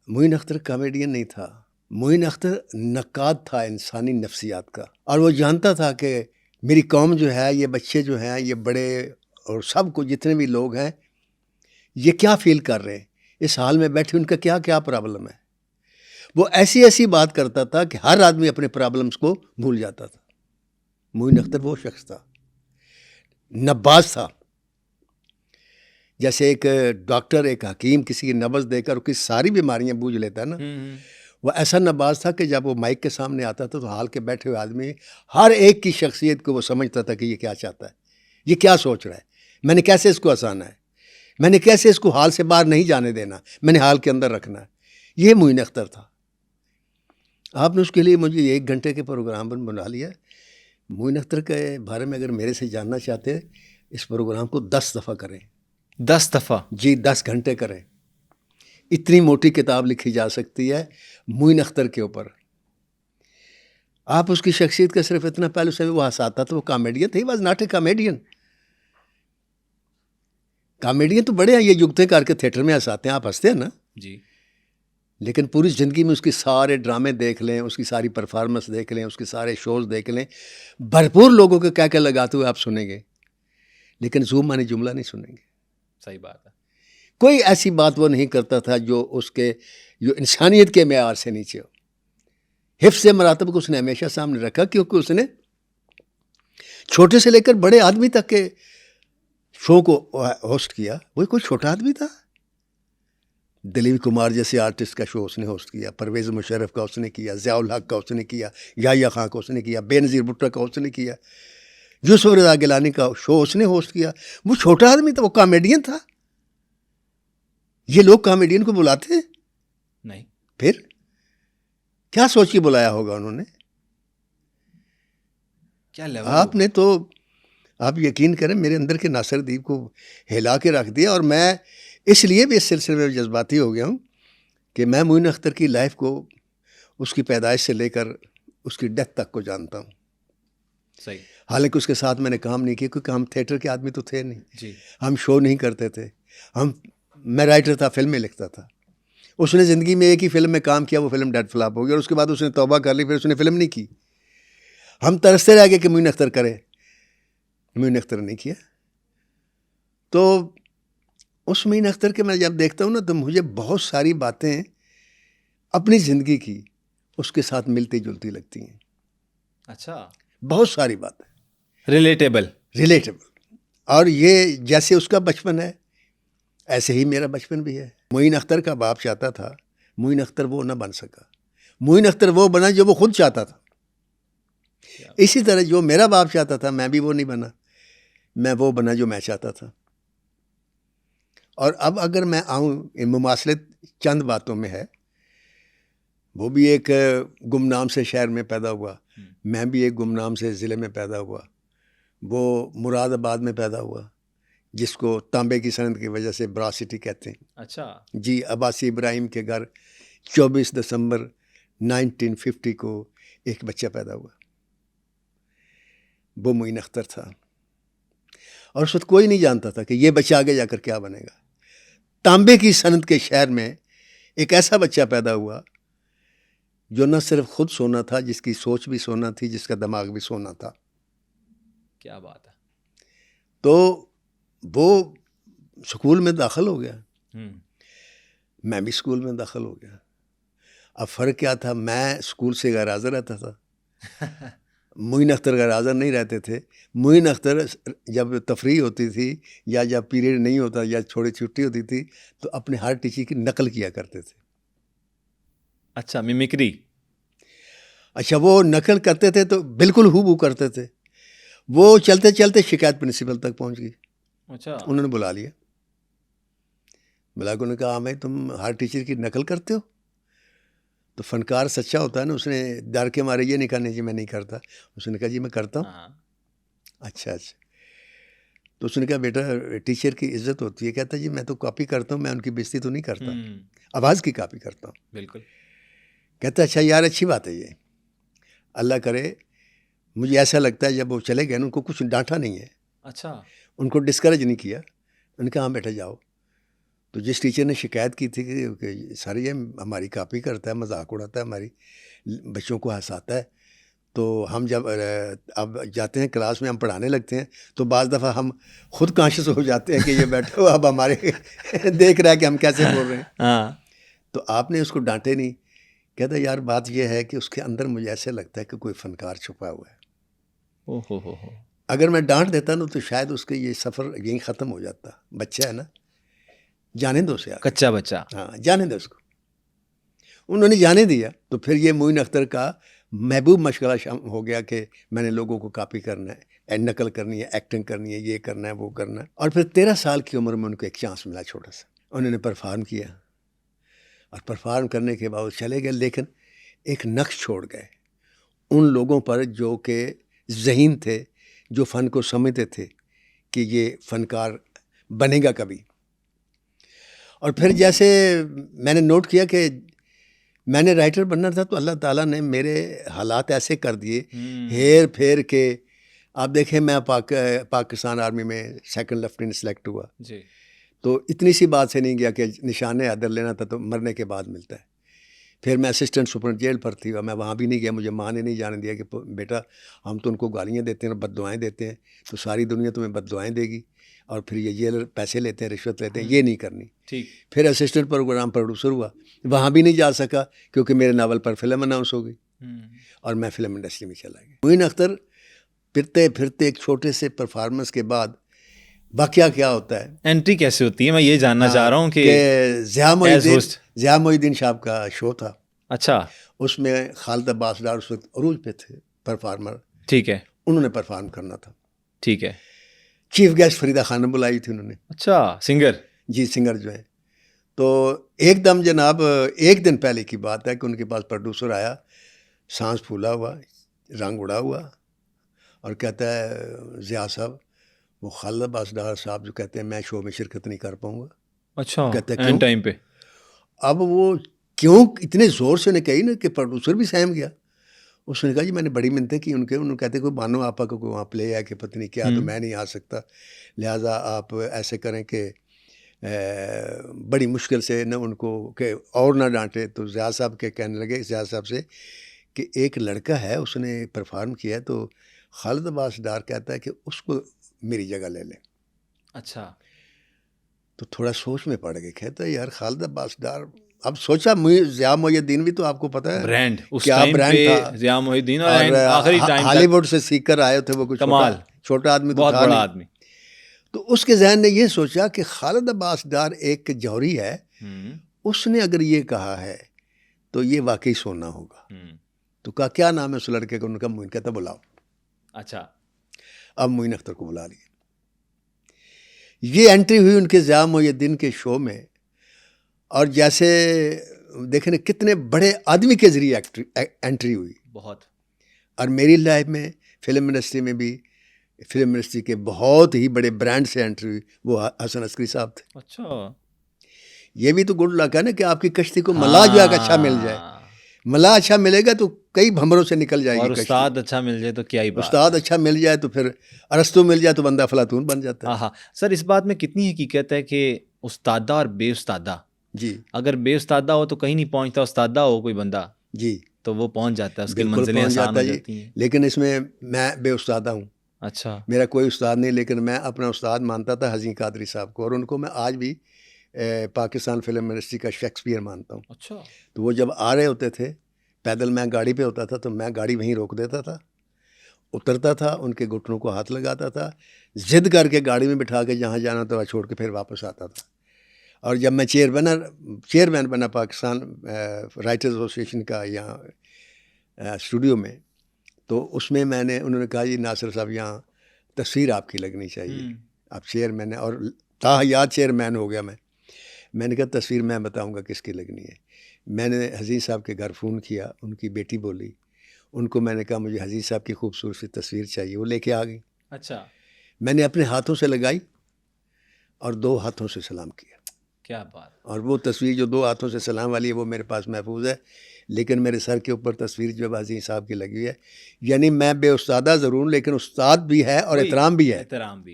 Moin Akhtar comedian नहीं था, मोइन अख्तर नक्काद था इंसानी नफ्सियात का, और वो जानता था कि मेरी कौम जो है, ये बच्चे जो हैं, ये बड़े और सबको जितने भी लोग हैं, ये क्या फील कर रहे हैं इस हाल में बैठे, उनका क्या क्या प्रॉब्लम है। वो ऐसी ऐसी बात करता था कि हर आदमी अपने प्रॉब्लम्स को भूल जाता था। मोइन अख्तर वो शख्स था, नब्बाज था। जैसे एक डॉक्टर, एक हकीम किसी की नब्ज़ देकर उसकी सारी बीमारियां बूझ लेता है ना, वो ऐसा नब्बाज था कि जब वो माइक के सामने आता था तो हाल के बैठे हुए आदमी हर एक की शख्सियत को वो समझता था कि ये क्या चाहता है, ये क्या सोच रहा है, मैंने कैसे इसको हंसाना है, मैंने कैसे इसको हाल से बाहर नहीं जाने देना, मैंने हाल के अंदर रखना है। ये मोइन अख्तर था। आपने उसके लिए मुझे 1 घंटे के प्रोग्राम पर बना लिया। मोइन अख्तर के बारे में अगर मेरे से जानना चाहते, इस प्रोग्राम को 10 दफ़ा करें। 10 दफ़ा? जी, 10 घंटे करें। इतनी मोटी किताब लिखी जा सकती है मोइन अख्तर के ऊपर। आप उसकी शख्सियत का सिर्फ इतना पहलू से वो हंसाता था, वो कॉमेडियन थे, was not a comedian. Comedian तो बड़े हैं, ये जुगते करके थिएटर में हंसाते हैं, आप हंसते हैं ना जी, लेकिन पूरी ज़िंदगी में उसके सारे ड्रामे देख लें, उसकी सारी परफॉर्मेंस देख लें, उसके सारे शोज़ देख लें, भरपूर लोगों के क्या क्या लगाते हुए आप सुनेंगे, लेकिन ज़ूम मानी जुमला नहीं सुनेंगे। सही बात है। कोई ऐसी बात वो नहीं करता था जो उसके जो इंसानियत के मेयार से नीचे हो। हिफ्ज़ मरातब को उसने हमेशा सामने रखा, क्योंकि उसने छोटे से लेकर बड़े आदमी तक के शो को होस्ट किया। वो कोई छोटा आदमी था। दिलीप कुमार जैसे आर्टिस्ट का शो उसने होस्ट किया, परवेज़ मुशर्रफ का उसने किया, ज़ियाउल हक का उसने किया, याह्या खां का उसने किया, बेनज़ीर भुट्टो का उसने किया, यूसुफ रज़ा गिलानी का शो उसने होस्ट किया। वो छोटा आदमी था, वो कॉमेडियन था। ये लोग कॉमेडियन को बुलाते हैं नहीं? फिर क्या सोच के बुलाया होगा उन्होंने? क्या लेवल आपने तो, आप यकीन करें, मेरे अंदर के नासिरदीप को हिला के रख दिया। और मैं इसलिए भी इस सिलसिले में जज्बाती हो गया हूँ कि मैं मोइन अख्तर की लाइफ को उसकी पैदाइश से लेकर उसकी डेथ तक को जानता हूँ। सही। हालांकि उसके साथ मैंने काम नहीं किया, क्योंकि हम थिएटर के आदमी तो थे नहीं जी। हम शो नहीं करते थे। मैं राइटर था, फिल्में लिखता था। उसने ज़िंदगी में एक ही फिल्म में काम किया, वो फिल्म डेड फ्लॉप हो गई, और उसके बाद उसने तौबा कर ली, फिर उसने फिल्म नहीं की। हम तरसते रह गए कि मोइन अख्तर करे, मोइन अख्तर नहीं किया। तो उस मोइन अख्तर के मैं जब देखता हूँ ना, तो मुझे बहुत सारी बातें अपनी ज़िंदगी की उसके साथ मिलती जुलती लगती हैं। अच्छा, बहुत सारी बातें रिलेटेबल। और ये जैसे उसका बचपन है, ऐसे ही मेरा बचपन भी है। मोइन अख्तर का बाप चाहता था, मोइन अख्तर वो ना बन सका। मोइन अख्तर वो बना जो वो खुद चाहता था। इसी तरह जो मेरा बाप चाहता था, मैं भी वो नहीं बना, मैं वो बना जो मैं चाहता था। और अब अगर मैं आऊँ, मुमासलत चंद बातों में है। वो भी एक गुमनाम से शहर में पैदा हुआ, मैं भी एक गुमनाम से ज़िले में पैदा हुआ। वो मुरादाबाद में पैदा हुआ, जिसको तांबे की सनत की वजह से ब्रा सिटी कहते हैं। अच्छा जी, अब्बासी इब्राहिम के घर 24 दिसंबर 1950 को एक बच्चा पैदा हुआ, वो मोइन अख्तर था। और उस वक्त कोई नहीं जानता था कि ये बच्चा आगे जाकर क्या बनेगा। तांबे की सनत के शहर में एक ऐसा बच्चा पैदा हुआ जो न सिर्फ खुद सोना था, जिसकी सोच भी सोना थी, जिसका दिमाग भी सोना था। क्या बात है। तो वो स्कूल में दाखिल हो गया, मैं भी स्कूल में दाखिल हो गया। अब फ़र्क क्या था, मैं स्कूल से गैर हाज़िर रहता था, मोइन अख्तर गैर हाज़िर नहीं रहते थे। मोइन अख्तर जब तफरीह होती थी, या जब पीरियड नहीं होता, या थोड़ी छुट्टी होती थी, तो अपने हर टीचर की नकल किया करते थे। अच्छा, मिमिक्री। अच्छा, वो नकल करते थे तो बिल्कुल हूबहू करते थे। वो चलते चलते शिकायत प्रिंसिपल तक पहुंच गई। अच्छा। उन्होंने बुला लिया, बुला के उन्होंने कहा, भाई तुम हर टीचर की नकल करते हो? तो फनकार सच्चा होता है ना, उसने डर के मारे ये नहीं कहा, नहीं जी मैं नहीं करता। उसने कहा, जी मैं करता हूँ। अच्छा अच्छा। तो उसने कहा, बेटा टीचर की इज्जत होती है। कहता, जी मैं तो कॉपी करता हूँ, मैं उनकी बेइज्जती तो नहीं करता, आवाज़ की कॉपी करता हूँ। बिल्कुल। कहता, अच्छा यार अच्छी बात है ये, अल्लाह करे। मुझे ऐसा लगता है जब वो चले गए, उनको कुछ डांटा नहीं है। अच्छा। उनको डिस्करेज नहीं किया। उन्होंने कहा, हाँ बेटा जाओ। तो जिस टीचर ने शिकायत की थी कि सर ये हमारी कॉपी करता है, मजाक उड़ाता है, हमारी बच्चों को हंसाता है, तो हम जब अब जाते हैं क्लास में, हम पढ़ाने लगते हैं, तो बाज़ दफ़ा हम खुद कॉन्शियस हो जाते हैं कि ये बैठा हुआ अब हमारे देख रहा है कि हम कैसे बोल रहे हैं। हाँ, तो आपने उसको डांटे नहीं। कहता यार बात यह है कि उसके अंदर मुझे ऐसे लगता है कि कोई फनकार छुपा हुआ है। ओ हो। अगर मैं डांट देता ना तो शायद उसके ये सफ़र यहीं ख़त्म हो जाता। बच्चा है ना, जाने दो उसे आगे। कच्चा बच्चा। हाँ, जाने दो उसको। उन्होंने जाने दिया। तो फिर ये मोइन अख्तर का महबूब मशगला हो गया कि मैंने लोगों को कॉपी करना है, नकल करनी है, एक्टिंग करनी है, ये करना है, वो करना है। और फिर 13 साल की उम्र में उनको एक चांस मिला छोटा सा। उन्होंने परफॉर्म किया और परफॉर्म करने के बाद चले गए, लेकिन एक नक्श छोड़ गए उन लोगों पर जो कि ज़हीन थे, जो फ़न को समझते थे कि ये फ़नकार बनेगा कभी। और फिर जैसे मैंने नोट किया कि मैंने राइटर बनना था, तो अल्लाह ताला ने मेरे हालात ऐसे कर दिए हेर फेर के। आप देखें मैं पाकिस्तान आर्मी में सेकंड लेफ्टिनेंट सेलेक्ट हुआ, जी। तो इतनी सी बात से नहीं गया कि निशान हैदर लेना था तो मरने के बाद मिलता है। फिर मैं असिस्टेंट सुपर जेल भर्ती हुआ, मैं वहाँ भी नहीं गया, मुझे माँ ने नहीं जाने दिया कि बेटा हम तो उनको गालियाँ देते हैं और बददुआएँ देते हैं, तो सारी दुनिया तुम्हें बददुआएँ देगी, और फिर ये जेलर पैसे लेते हैं, रिश्वत लेते हैं, ये नहीं करनी। ठीक। फिर असिस्टेंट प्रोग्राम प्रोड्यूसर हुआ, वहाँ भी नहीं जा सका क्योंकि मेरे नावल पर फिल्म अनाउंस हो गई और मैं फिल्म इंडस्ट्री में चला गया। मोइन अख्तर फिरते फिरते एक छोटे से परफॉर्मेंस के बाद वाकया क्या होता है, एंट्री कैसे होती है, मैं ये जानना चाह रहा हूँ कि ज़िया मोहिद्दीन साहब का शो था। अच्छा, उसमें खालिद अब्बास डार उस वक्त अरूज पे थे परफॉर्मर। ठीक है, उन्होंने परफॉर्म करना था। ठीक है। चीफ गेस्ट फरीदा खानम बुलाई थी उन्होंने। अच्छा, सिंगर। जी, सिंगर जो है। तो एकदम जनाब एक दिन पहले की बात है कि उनके पास प्रोड्यूसर आया, सांस फूला हुआ, रंग उड़ा हुआ, और कहता है ज़िया साहब, वो खालिद अब्बास डार साहब जो कहते हैं मैं शो में शिरकत नहीं कर पाऊँगा। अच्छा, कहते हैं एंड क्यों? टाइम पे। अब वो क्यों इतने ज़ोर से ने कही ना कि प्रोड्यूसर भी सहम गया। उसने कहा जी मैंने बड़ी मिन्नतें की उनके, उन्होंने कहते कोई बानो आपा को कोई वहाँ प्ले है कि पता नहीं क्या, तो मैं नहीं आ सकता, लिहाजा आप ऐसे करें कि बड़ी मुश्किल से न उनको कि और ना डांटे। तो ज़िया साहब के कहने लगे ज़िया साहब से कि एक लड़का है उसने परफॉर्म किया है, तो खालिद अब्बास डार कहता है कि उसको मेरी जगह ले लें। अच्छा, तो थोड़ा सोच में पड़ गए, कहता है यार खालिद अब्बास डार। अब सोचा ज़िया मोहिद्दीन भी तो आपको पता है ब्रांड उस क्या टाइम ब्रांड पे, था, ज़िया मोहिद्दीन, और और आखिरी टाइम तक हॉलीवुड से सीख कर आए थे वो, कुछ कमाल, छोटा आदमी तो बहुत था बड़ा नहीं। आदमी। तो उसके जहन ने ये सोचा कि खालिद अब्बास डार एक जौहरी है, उसने अगर ये कहा है तो ये वाकई सोना होगा। तो कहा क्या नाम है उस लड़के का? उनका मोइन। कहता बुलाओ। अच्छा, अब मोइन अख्तर को बुला लिया। ये एंट्री हुई उनके ज़िया मोहिद्दीन के शो में, और जैसे देखें ना कितने बड़े आदमी के ज़रिए एंट्री हुई बहुत। और मेरी लाइफ में फिल्म इंडस्ट्री में भी, फिल्म इंडस्ट्री के बहुत ही बड़े ब्रांड से एंट्री हुई, वो हसन अस्करी साहब थे। अच्छा, ये भी तो गुड लक है ना कि आपकी कश्ती को मलाह जो है अच्छा मिल जाए। मलाह अच्छा मिलेगा तो कई भंवरों से निकल जाएगी, और उस्ताद अच्छा मिल जाए तो क्या ही बात। उस्ताद अच्छा मिल जाए तो फिर अरस्तू मिल जाए तो बंदा अफलातून बन जाता है। हाँ, सर इस बात में कितनी हकीकत है कि उस्तादा और बेउस्तादा, जी, अगर बेउस्तादा हो तो कहीं नहीं पहुंचता, उस्तादा हो कोई बंदा जी, तो वो पहुंच जाता है, उसकी बिल्कुल मंजिलें पहुंच आसान जाता हो है जाती जी। हैं। लेकिन इसमें मैं बेउस्तादा हूँ, अच्छा, मेरा कोई उस्ताद नहीं, लेकिन मैं अपना उस्ताद मानता था हज़ी कादरी साहब को, और उनको मैं आज भी पाकिस्तान फिल्म इंडस्ट्री का शेक्सपियर मानता हूँ। अच्छा, तो वो जब आ रहे होते थे पैदल, मैं गाड़ी पे होता था तो मैं गाड़ी वहीं रोक देता था, उतरता था, उनके घुटनों को हाथ लगाता था, ज़िद करके गाड़ी में बिठा के जहाँ जाना था वह छोड़ के फिर वापस आता था। और जब मैं चेयरमैन बना पाकिस्तान राइटर्स एसोसिएशन का यहाँ स्टूडियो में, तो उसमें उन्होंने कहा जी नासिर साहब यहाँ तस्वीर आपकी लगनी चाहिए, आप चेयरमैन है, और ताहयात चेयरमैन हो गया मैं। मैंने कहा तस्वीर मैं बताऊंगा किसकी लगनी है। मैंने हज़ीज़ साहब के घर फ़ोन किया, उनकी बेटी बोली, उनको मैंने कहा मुझे हज़ीज़ साहब की खूबसूरत सी तस्वीर चाहिए, वो लेके आ गई। अच्छा, मैंने अपने हाथों से लगाई और 2 हाथों से सलाम किया, क्या बात। और वो तस्वीर जो 2 हाथों से सलाम वाली है वो मेरे पास महफूज है, लेकिन मेरे सर के ऊपर तस्वीर जो हज़ीज़ साहब की लगी हुई है। यानी मैं बेउस्तादा ज़रूर, लेकिन उस्ताद भी है और एहतराम भी है। एहतराम भी।